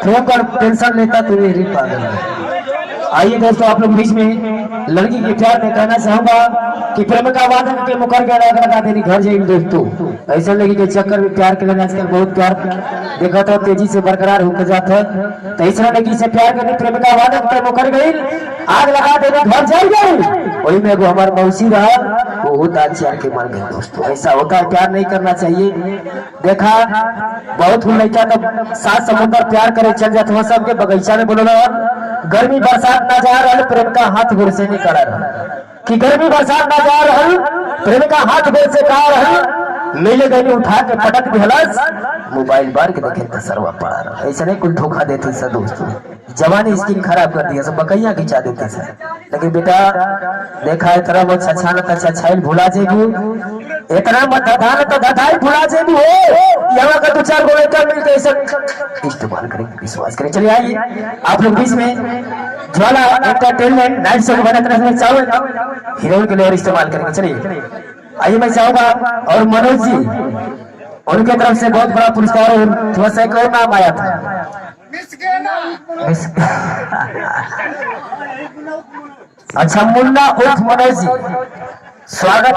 प्रेम का टेंशन लेता तो ये पागल है। आइए दोस्तों, आप लोग बीच में लड़की के प्यार में कहना चाहूंगा कि प्रेम का वादन के मुकर के लगा तेरी घर जाएगी दोस्तों। ऐसा लगी के चक्कर में प्यार के लेना आजकल बहुत प्यार देखा था तेजी से बरकरार होकर जाता है। तो ऐसा लगी से प्यार करने प्रेम का वादन के मुकर गई, आग लगा तेरे घर जाए गई। वही में हमारे मौसी रहा, वो होता चार के मर गए दोस्तों। ऐसा होता है, प्यार नहीं करना चाहिए। देखा बहुत लड़का तब सात समुद्र प्यार करे चल जाते हो सबके बगीचा में बोलो गर्मी बरसात ना जा रहा प्रेम का हाथ गोर से निकल रहा कि गर्मी बरसात ना जा रहा प्रेम का हाथ गोर से कहा रहा मिले गई उठा के पटक दिहलस मोबाइल बार के देखे तो सरवा पड़ा रहा। ऐसा नहीं कुछ धोखा देते सर दोस्तों, जवानी स्किन खराब कर दिया सब बकैया खिंचा देते सर। लेकिन बेटा देखा इतना मत अच्छा न अच्छा छाइल भुला जेबू, इतना मत धधान तो धधाई भुला जेबू हो यहाँ का दो चार गो वेटर मिलते ऐसा इस्तेमाल करेंगे, विश्वास करें। चलिए आइए आप लोग बीच में ज्वाला एंटरटेनमेंट नाइट शो बना तरह से चावल हीरोइन के लिए इस्तेमाल करेंगे। चलिए आइए मैं चाहूंगा और मनोज जी उनके तरफ से बहुत बड़ा पुरस्कार थोड़ा सा और नाम आया था अच्छा मुन्ना उर्फ मनोज जी, स्वागत।